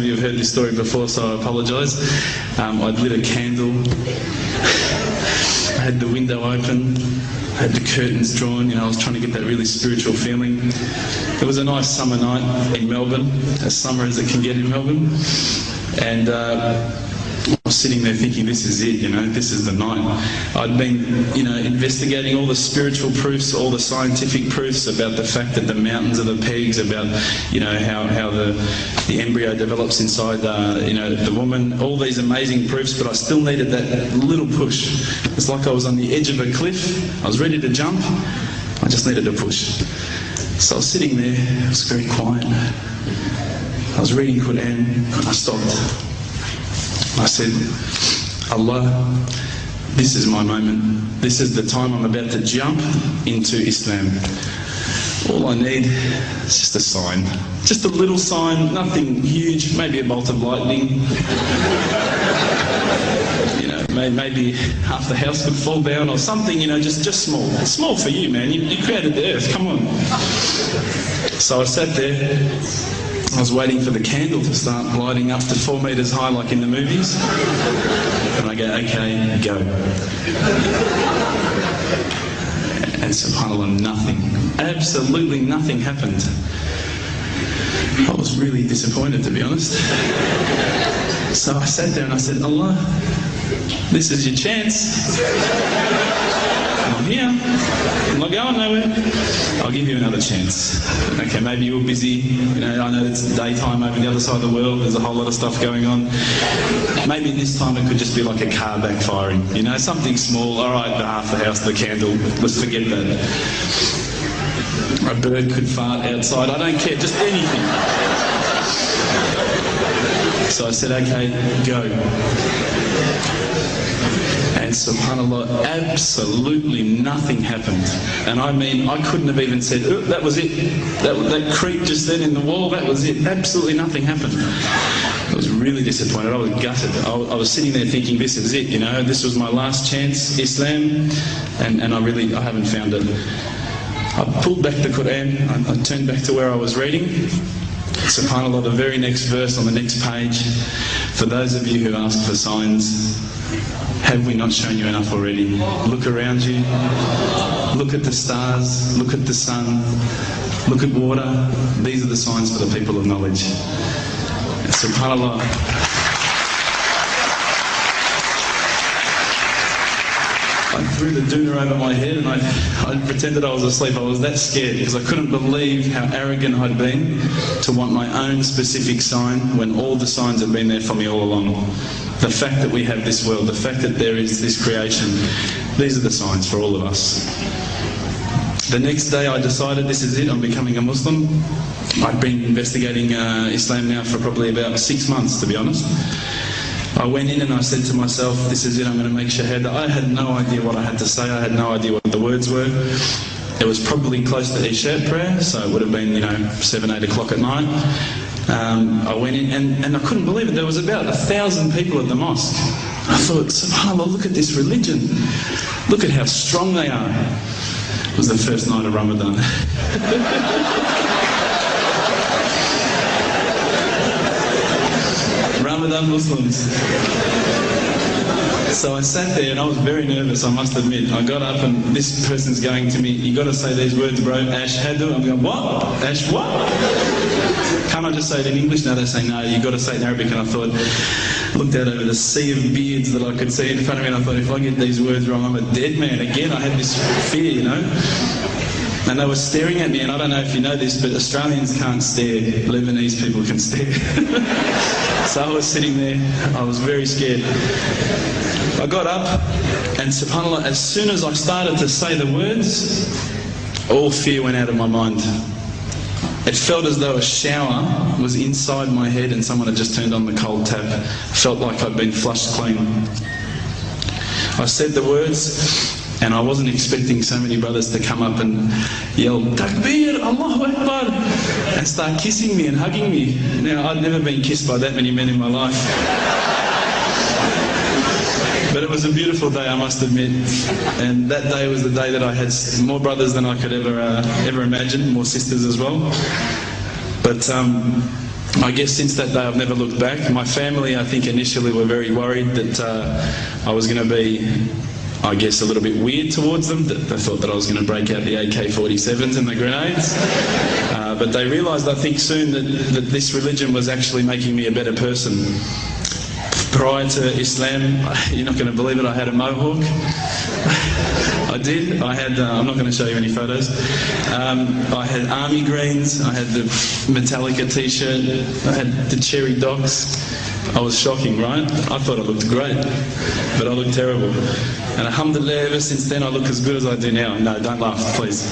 you have heard this story before, so I apologise. I'd lit a candle, I had the window open, I had the curtains drawn, I was trying to get that really spiritual feeling. It was a nice summer night in Melbourne, as summer as it can get in Melbourne, and I was sitting there thinking, this is it, this is the night. I'd been, investigating all the spiritual proofs, all the scientific proofs about the fact that the mountains are the pegs, about, how the embryo develops inside, the woman, all these amazing proofs, but I still needed that little push. It's like I was on the edge of a cliff, I was ready to jump, I just needed a push. So I was sitting there, it was very quiet. I was reading Quran, I stopped. I said, Allah, this is my moment. This is the time I'm about to jump into Islam. All I need is just a sign. Just a little sign, nothing huge, maybe a bolt of lightning. Maybe half the house could fall down or something, just small. It's small for you, man. You created the earth, come on. So I sat there. I was waiting for the candle to start lighting up to 4 metres high like in the movies. And I go, okay, go. And subhanAllah, nothing. Absolutely nothing happened. I was really disappointed, to be honest. So I sat there and I said, Allah, this is your chance. I'm here. I'm not going nowhere. I'll give you another chance. Okay, maybe you're busy. I know it's daytime over the other side of the world. There's a whole lot of stuff going on. Maybe this time it could just be like a car backfiring. Something small. All right, half the house, the candle. Let's forget that. A bird could fart outside. I don't care. Just anything. So I said, okay, go. And subhanAllah, absolutely nothing happened. And I mean, I couldn't have even said, oh, that was it. That creak just then in the wall, that was it. Absolutely nothing happened. I was really disappointed. I was gutted. I was sitting there thinking, this is it, this was my last chance, Islam, and I haven't found it. I pulled back the Quran, I turned back to where I was reading. SubhanAllah, the very next verse on the next page, for those of you who ask for signs, have we not shown you enough already? Look around you, look at the stars, look at the sun, look at water. These are the signs for the people of knowledge. SubhanAllah. I threw the doona over my head and I pretended I was asleep. I was that scared because I couldn't believe how arrogant I'd been to want my own specific sign when all the signs have been there for me all along. The fact that we have this world, the fact that there is this creation, these are the signs for all of us. The next day I decided this is it, I'm becoming a Muslim. I'd been investigating Islam now for probably about 6 months, to be honest. I went in and I said to myself, this is it, I'm going to make shahada. I had no idea what I had to say, I had no idea what the words were. It was probably close to Isha prayer, so it would have been, 7, 8 o'clock at night. I went in and I couldn't believe it, there was about 1,000 people at the mosque. I thought, subhanAllah, look at this religion. Look at how strong they are. It was the first night of Ramadan. Ramadan Muslims. So I sat there and I was very nervous, I must admit. I got up and this person's going to me, you got to say these words, bro, ashhadu. I'm going, what? Ash what? Can't I just say it in English? No, they say, no, you got to say it in Arabic. And I thought, looked out over the sea of beards that I could see in front of me and I thought, if I get these words wrong, I'm a dead man. Again, I had this fear, And they were staring at me, and I don't know if you know this, but Australians can't stare. Lebanese people can stare. So I was sitting there, I was very scared. I got up, and subhanAllah, as soon as I started to say the words, all fear went out of my mind. It felt as though a shower was inside my head and someone had just turned on the cold tap. I felt like I'd been flushed clean. I said the words, and I wasn't expecting so many brothers to come up and yell, Takbir, Allahu Akbar, and start kissing me and hugging me. Now, I'd never been kissed by that many men in my life. But it was a beautiful day, I must admit. And that day was the day that I had more brothers than I could ever imagine, more sisters as well. But I guess since that day I've never looked back. My family, I think, initially were very worried that I was going to be, I guess, a little bit weird towards them. That they thought that I was going to break out the AK-47s and the grenades. But they realised, I think, soon that this religion was actually making me a better person. Prior to Islam, you're not going to believe it, I had a mohawk. I did. I had, I'm not going to show you any photos. I had army greens, I had the Metallica t-shirt, I had the cherry docs. I was shocking, right? I thought I looked great, but I looked terrible. And alhamdulillah, ever since then I look as good as I do now. No, don't laugh, please.